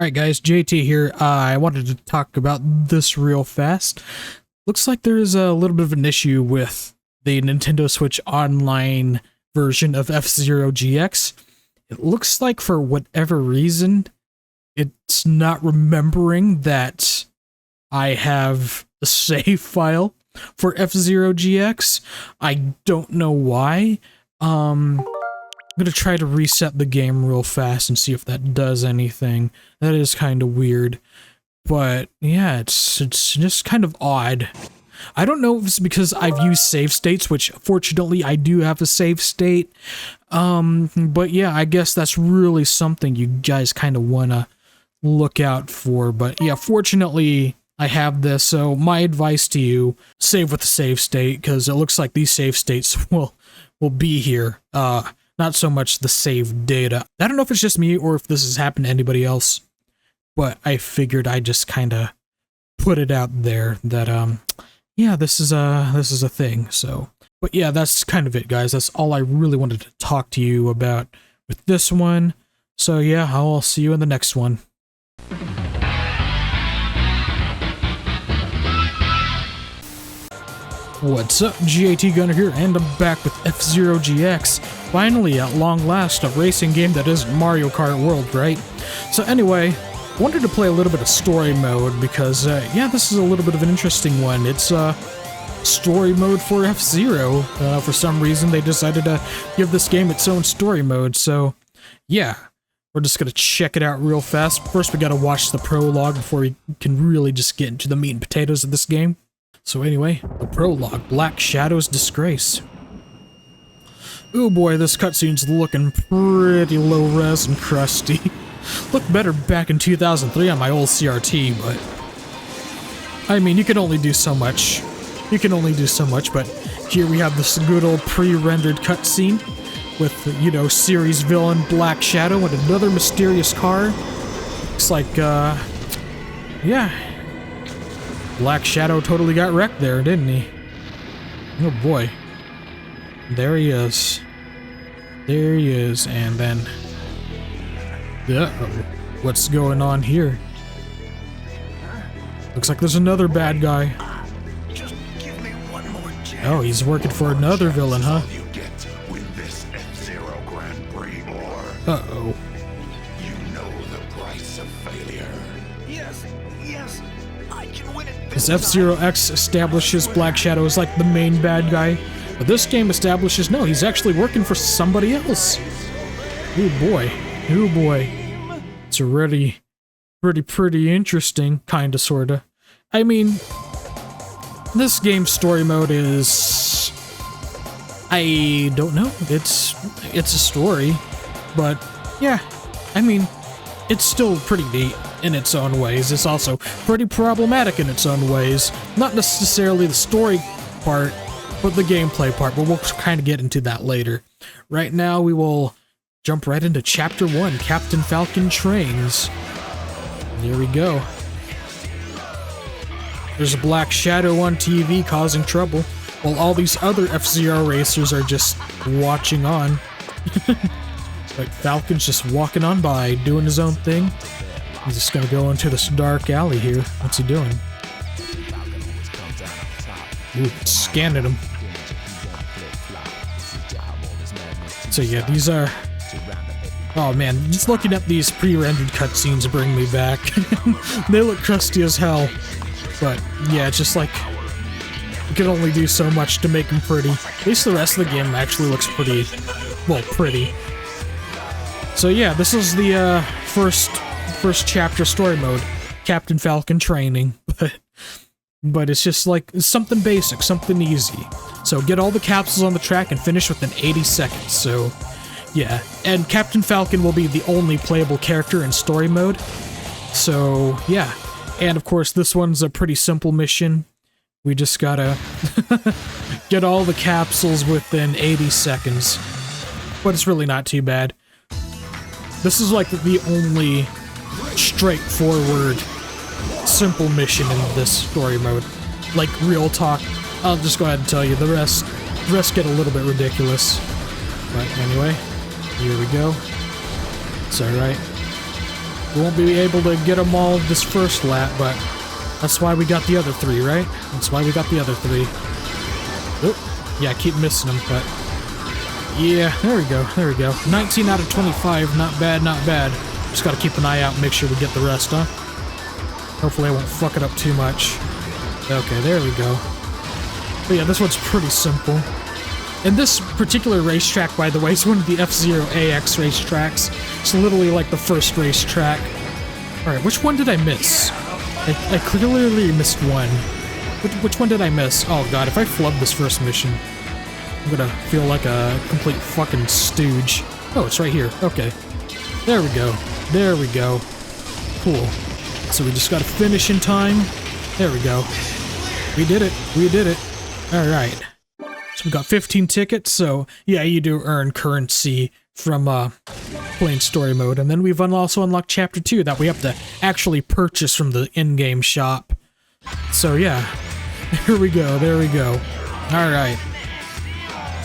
Alright guys, JT here. I wanted to talk about this real fast. Looks like there's a little bit of an issue with the Nintendo Switch Online version of F-Zero GX. It looks like for whatever reason, it's not remembering that I have a save file for F-Zero GX. I don't know why. I'm gonna try to reset the game real fast and see if that does anything. That is kind of weird. But yeah, it's just kind of odd. I don't know if it's because I've used save states, which fortunately I do have a save state. But yeah, I guess that's really something you guys kind of want to look out for. But yeah, fortunately I have this, so my advice to you, save with the save state, because it looks like these save states will be here. Not so much the save data. I don't know if it's just me or if this has happened to anybody else, but I figured I'd just kind of put it out there that, yeah, this is a thing, so. But yeah, that's kind of it, guys. That's all I really wanted to talk to you about with this one. So yeah, I'll see you in the next one. What's up, GAT Gunner here, and I'm back with F-Zero GX. Finally, at long last, a racing game that isn't Mario Kart World, right? So anyway, wanted to play a little bit of story mode because, yeah, this is a little bit of an interesting one. It's, story mode for F-Zero. For some reason, they decided to give this game its own story mode, so, yeah. We're just gonna check it out real fast. First, we gotta watch the prologue before we can really just get into the meat and potatoes of this game. So anyway, the prologue, Black Shadow's Disgrace. Oh boy, this cutscene's looking pretty low res and crusty. Looked better back in 2003 on my old CRT, but I mean, you can only do so much. You can only do so much, but here we have this good old pre-rendered cutscene with, you know, series villain Black Shadow and another mysterious car. Looks like, yeah. Black Shadow totally got wrecked there, didn't he? Oh boy. There he is. There he is, and then... Uh-oh. What's going on here? Looks like there's another bad guy. Just give me one more chance. Oh, he's working for another villain, huh? You get to win this F-Zero Grand Prix, or... Uh-oh. You know the price of failure. Yes, yes. I can win it this This F-Zero X establishes Black Shadow as like the main bad guy, but this game establishes no, he's actually working for somebody else. Oh boy, oh boy. It's already pretty interesting, kinda sorta. I mean, this game's story mode is, I don't know. It's a story, but yeah, I mean, it's still pretty neat in its own ways. It's also pretty problematic in its own ways. Not necessarily the story part, but the gameplay part, but we'll kind of get into that later. Right now, we will jump right into Chapter 1, Captain Falcon Trains. Here we go. There's a Black Shadow on TV causing trouble, while all these other F-Zero racers are just watching on. Like, Falcon's just walking on by, doing his own thing. He's just gonna go into this dark alley here. What's he doing? Ooh, scanning him. So yeah, these are... Oh man, just looking at these pre-rendered cutscenes bring me back. They look crusty as hell. But yeah, it's just like... You can only do so much to make them pretty. At least the rest of the game actually looks pretty... Well, pretty. So yeah, this is the first chapter story mode, Captain Falcon training, but it's just like something basic, something easy. So get all the capsules on the track and finish within 80 seconds. So yeah, and Captain Falcon will be the only playable character in story mode. So yeah, and of course this one's a pretty simple mission. We just gotta get all the capsules within 80 seconds, but it's really not too bad. This is like the only straightforward, simple mission in this story mode. Like, real talk. I'll just go ahead and tell you, the rest get a little bit ridiculous. But anyway, here we go. It's alright. We won't be able to get them all this first lap, but that's why we got the other 3, right? That's why we got the other 3. Oh, yeah, I keep missing them, but yeah, there we go, there we go. 19 out of 25, not bad, not bad. Just gotta keep an eye out and make sure we get the rest, huh? Hopefully I won't fuck it up too much. Okay, there we go. But yeah, this one's pretty simple. And this particular racetrack, by the way, is one of the F-Zero AX racetracks. It's literally like the first racetrack. Alright, which one did I miss? I clearly missed one. Which one did I miss? Oh god, if I flub this first mission, I'm gonna feel like a complete fucking stooge. Oh, it's right here. Okay. There we go. There we go. Cool. So we just gotta finish in time. There we go. We did it. We did it. Alright. So we got 15 tickets, so yeah, you do earn currency from playing story mode. And then we've also unlocked Chapter 2 that we have to actually purchase from the in-game shop. So yeah, here we go, there we go. Alright.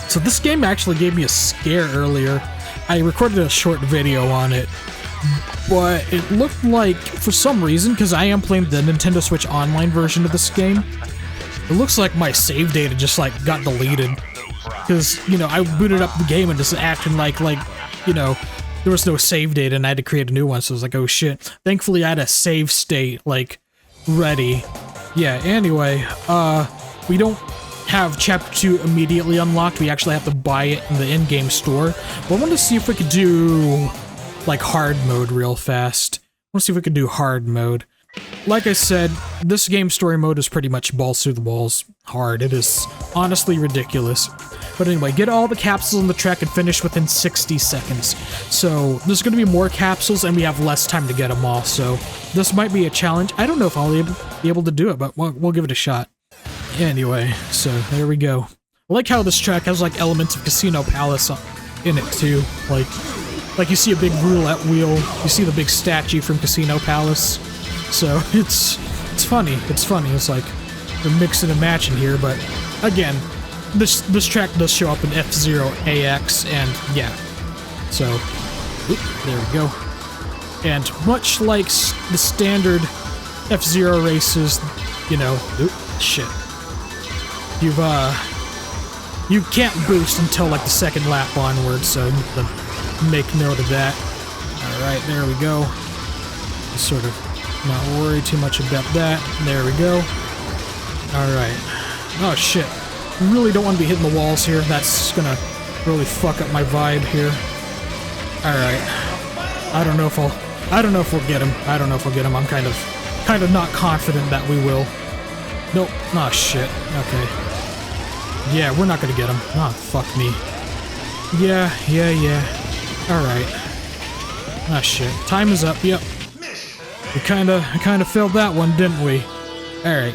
So this game actually gave me a scare earlier. I recorded a short video on it, but it looked like, for some reason, because I am playing the Nintendo Switch Online version of this game, it looks like my save data just, like, got deleted. Because, you know, I booted up the game and just acting like, you know, there was no save data and I had to create a new one, so I was like, oh shit. Thankfully, I had a save state, like, ready. Yeah, anyway, we don't have Chapter 2 immediately unlocked. We actually have to buy it in the in-game store. But I wanted to see if we could do, like, hard mode real fast. I want to see if we could do hard mode. Like I said, this game story mode is pretty much balls through the walls hard. It is honestly ridiculous. But anyway, get all the capsules on the track and finish within 60 seconds. So there's going to be more capsules and we have less time to get them all. So this might be a challenge. I don't know if I'll be able to do it, but we'll give it a shot. Anyway, so there we go. I like how this track has like elements of Casino Palace in it too. Like you see a big roulette wheel. You see the big statue from Casino Palace. So it's funny. It's funny. It's like they're mixing and matching here, but again, this track does show up in F-Zero AX, and yeah. So there we go. And much like the standard F-Zero races, you know, shit. You can't boost until like the second lap onward, so you need to make note of that. Alright, there we go. Just sort of not worry too much about that. There we go. Alright. Oh shit. Really don't want to be hitting the walls here. That's gonna really fuck up my vibe here. Alright. I don't know if we'll get him. I don't know if we'll get him. I'm kind of not confident that we will. Nope. Oh shit. Okay. Yeah, we're not gonna get him. Oh, fuck me. Yeah. Alright. Ah, shit. Time is up. Yep. We kinda failed that one, didn't we? Alright.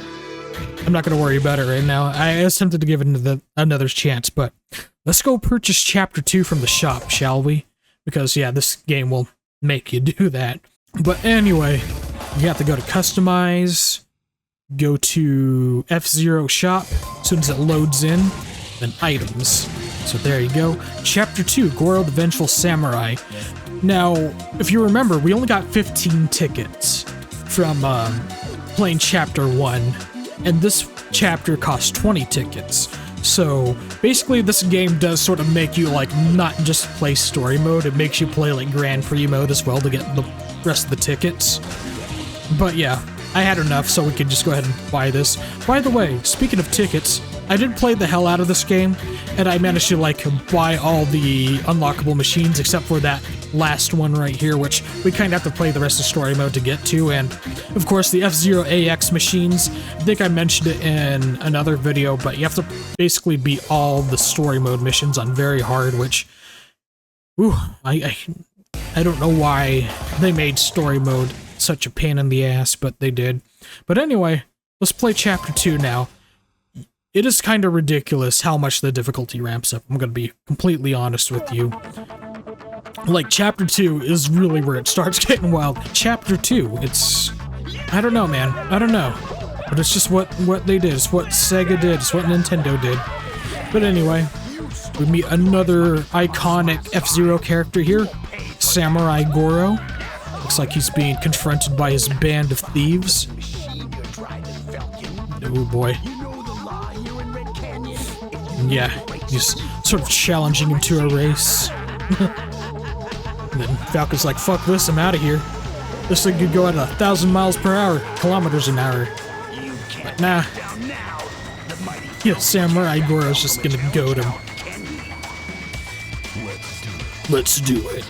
I'm not gonna worry about it right now. I was tempted to give it another chance, but let's go purchase Chapter 2 from the shop, shall we? Because, yeah, this game will make you do that. But anyway, you have to go to Customize, go to F-Zero Shop, as soon as it loads in, then Items. So there you go. Chapter 2, Goroh the Vengeful Samurai. Now, if you remember, we only got 15 tickets from playing Chapter 1, and this chapter costs 20 tickets. So basically this game does sort of make you like not just play story mode, it makes you play like Grand Prix mode as well to get the rest of the tickets. But yeah, I had enough so we could just go ahead and buy this. By the way, speaking of tickets, I did play the hell out of this game, and I managed to like buy all the unlockable machines except for that last one right here, which we kind of have to play the rest of story mode to get to, and of course the F-Zero AX machines. I think I mentioned it in another video, but you have to basically beat all the story mode missions on very hard, which, ooh, I don't know why they made story mode such a pain in the ass, but they did. But anyway, let's play Chapter 2 now. It is kind of ridiculous how much the difficulty ramps up. I'm gonna be completely honest with you. Like, Chapter 2 is really where it starts getting wild. Chapter 2, it's... I don't know, man. I don't know. But it's just what they did. It's what Sega did. It's what Nintendo did. But anyway, we meet another iconic F-Zero character here. Samurai Goroh. looks like he's being confronted by his band of thieves. Oh boy. Yeah, he's sort of challenging him to a race. And then Falcon's like, fuck this, I'm out of here. This thing could go at 1,000 miles per hour, kilometers an hour. But nah. Yeah, Samurai Goroh's just gonna goad him. Let's do it.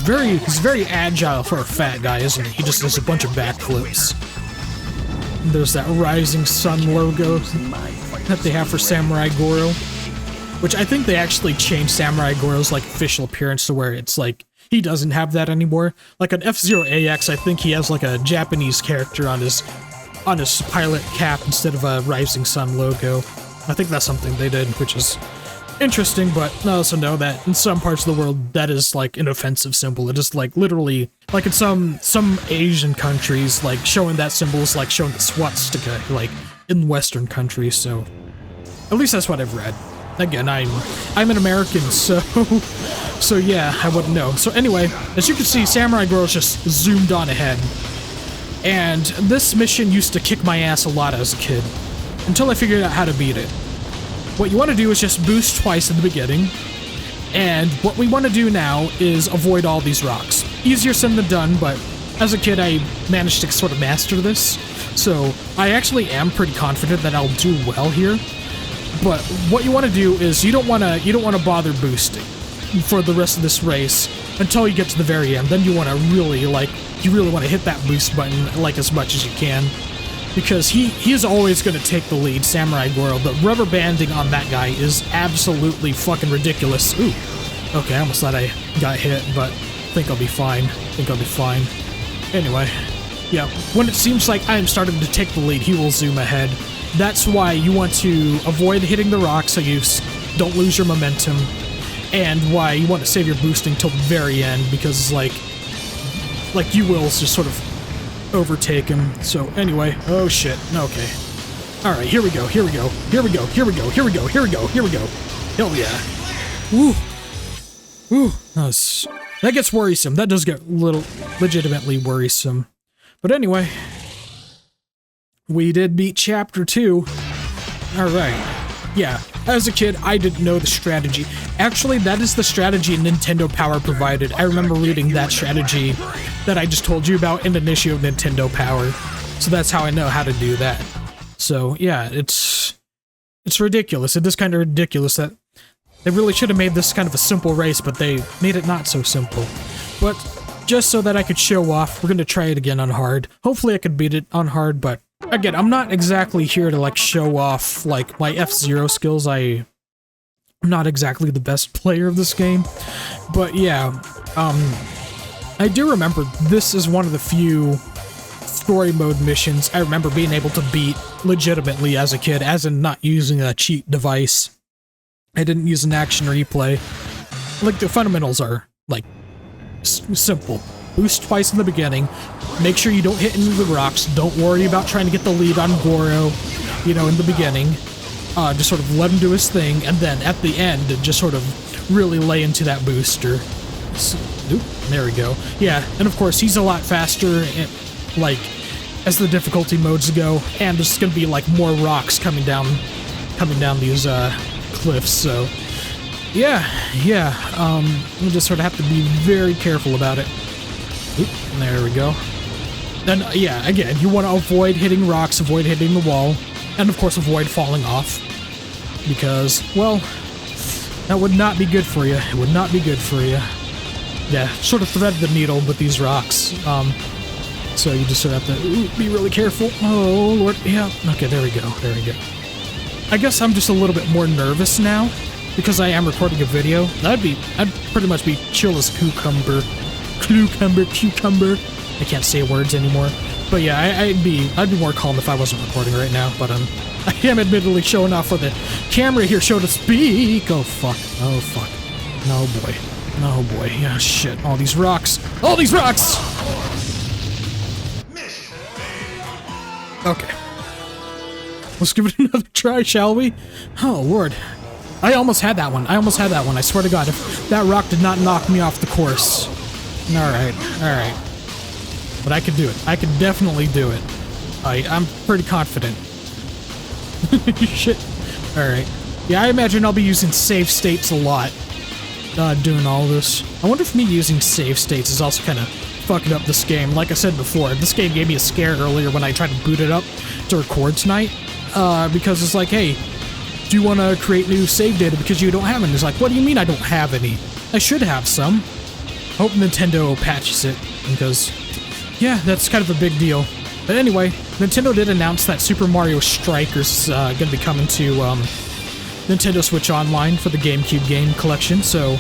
He's very agile for a fat guy, isn't he? He just does a bunch of backflips. There's that Rising Sun logo that they have for Samurai Goroh, which I think they actually changed Samurai Goroh's like official appearance to where it's like he doesn't have that anymore. Like on F-Zero AX, I think he has like a Japanese character on his pilot cap instead of a Rising Sun logo. I think that's something they did, which is interesting, but I also know that in some parts of the world that is like an offensive symbol. It is like literally, like in some Asian countries, like showing that symbol is like showing the swastika, like in Western countries, so at least that's what I've read. Again, I'm an American, so yeah, I wouldn't know. So anyway, as you can see, Samurai Goroh's just zoomed on ahead. And this mission used to kick my ass a lot as a kid, until I figured out how to beat it. What you want to do is just boost twice in the beginning, and what we want to do now is avoid all these rocks. Easier said than done, but as a kid I managed to sort of master this, so I actually am pretty confident that I'll do well here. But what you want to do is you don't want to bother boosting for the rest of this race until you get to the very end. Then you want to really want to hit that boost button like as much as you can, because he is always going to take the lead, Samurai Goroh. The rubber banding on that guy is absolutely fucking ridiculous. Ooh, okay, I almost thought I got hit, but I think I'll be fine. Anyway, yeah, when it seems like I'm starting to take the lead, he will zoom ahead. That's why you want to avoid hitting the rocks so you don't lose your momentum, and why you want to save your boosting till the very end, because like you will just sort of overtake him. So anyway, oh shit, okay. Alright, here we go. Hell yeah. Woo. Woo. That gets worrisome. That does get legitimately worrisome. But anyway, we did beat Chapter 2. Alright. Yeah, as a kid, I didn't know the strategy. Actually, that is the strategy Nintendo Power provided. I remember reading that strategy that I just told you about in an issue of Nintendo Power. So that's how I know how to do that. So, yeah, it's ridiculous. It is kind of ridiculous that they really should have made this kind of a simple race, but they made it not so simple. But just so that I could show off, we're going to try it again on hard. Hopefully I could beat it on hard, but again, I'm not exactly here to like show off like my F-Zero skills. I'm not exactly the best player of this game, but yeah, I do remember this is one of the few story mode missions I remember being able to beat legitimately as a kid, as in not using a cheat device. I didn't use an action replay. Like, the fundamentals are like simple. Boost twice in the beginning. Make sure you don't hit into the rocks. Don't worry about trying to get the lead on Goroh, you know, in the beginning. Just sort of let him do his thing, and then at the end, just sort of really lay into that booster. So, oop, there we go. Yeah, and of course, he's a lot faster, like, as the difficulty modes go, and there's gonna be, like, more rocks coming down these, cliffs, so... Yeah, you just sort of have to be very careful about it. Oop, there we go. Then, yeah, again, you want to avoid hitting rocks, avoid hitting the wall, and of course avoid falling off. Because, well, that would not be good for you. It would not be good for you. Yeah, sort of thread the needle with these rocks. So you just sort of have to be really careful. Oh, Lord, yeah. Okay, there we go. I guess I'm just a little bit more nervous now, because I am recording a video. I'd pretty much be chill as cucumber. I can't say words anymore. But yeah, I'd be more calm if I wasn't recording right now, but I am admittedly showing off for the camera here, so to speak. Oh fuck. Oh boy. Yeah, shit. All these rocks. Okay. Let's give it another try, shall we? Oh Lord. I almost had that one. I swear to God, if that rock did not knock me off the course. Alright, alright. But I could do it. I could definitely do it. I'm pretty confident. Shit. Alright. Yeah, I imagine I'll be using save states a lot. Doing all this. I wonder if me using save states is also kind of fucking up this game. Like I said before, this game gave me a scare earlier when I tried to boot it up to record tonight. Because it's like, hey, do you want to create new save data because you don't have any? It's like, what do you mean I don't have any? I should have some. Hope Nintendo patches it, because, yeah, that's kind of a big deal. But anyway, Nintendo did announce that Super Mario Strikers going to be coming to Nintendo Switch Online for the GameCube game collection, so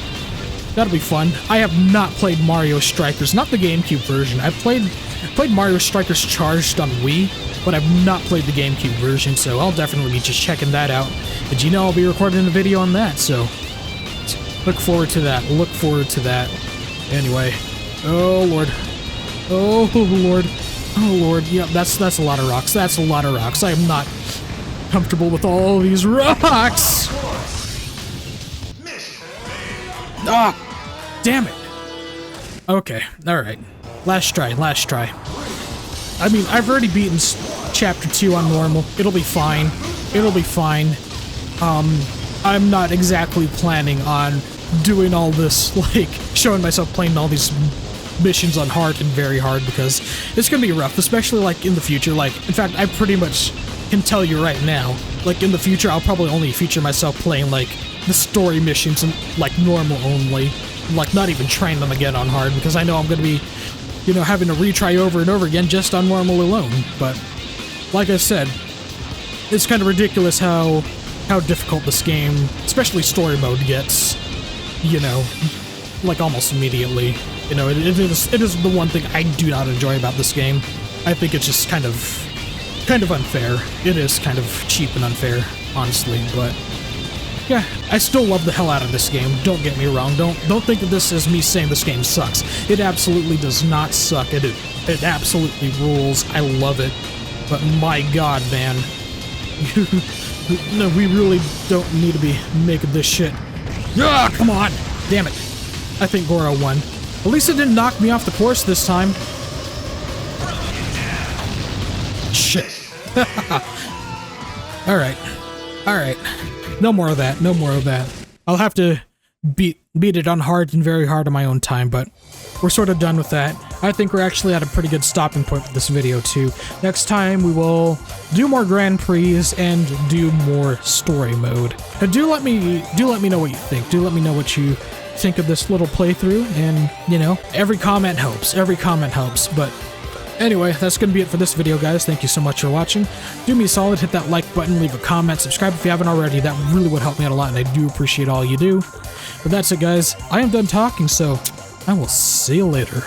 that'll be fun. I have not played Mario Strikers, not the GameCube version. I've played Mario Strikers Charged on Wii, but I've not played the GameCube version, so I'll definitely be just checking that out. But you know, I'll be recording a video on that, so look forward to that. Look forward to that. Anyway, oh lord, oh lord, oh lord. Yep, that's a lot of rocks. That's a lot of rocks. I am not comfortable with all these rocks. Ah, damn it. Okay, all right. Last try. Last try. I mean, I've already beaten Chapter 2 on normal. It'll be fine. It'll be fine. I'm not exactly planning on doing all this, like, showing myself playing all these missions on hard and very hard, because it's gonna be rough, especially, like, in the future. Like, in fact, I pretty much can tell you right now, like, in the future, I'll probably only feature myself playing, like, the story missions and, like, normal only. Like, not even trying them again on hard, because I know I'm gonna be, you know, having to retry over and over again just on normal alone. But like I said, it's kind of ridiculous how difficult this game, especially story mode, gets, you know, like almost immediately. You know, it is the one thing I do not enjoy about this game. I think it's just kind of unfair. It is kind of cheap and unfair, honestly, but yeah, I still love the hell out of this game. Don't get me wrong. Don't think that this is me saying this game sucks. It absolutely does not suck. It absolutely rules. I love it. But my god, man. No, we really don't need to be making this shit. Ah, come on! Damn it. I think Goroh won. At least it didn't knock me off the course this time. Shit. Alright. Alright. No more of that. No more of that. I'll have to beat it on hard and very hard on my own time, but we're sort of done with that. I think we're actually at a pretty good stopping point for this video too. Next time we will do more Grand Prix and do more story mode. And do let me know what you think. Do let me know what you think of this little playthrough, and you know, every comment helps. Every comment helps. But anyway, that's gonna be it for this video, guys. Thank you so much for watching. Do me a solid, hit that like button, leave a comment, subscribe if you haven't already. That really would help me out a lot, and I do appreciate all you do. But that's it, guys. I am done talking, so I will see you later.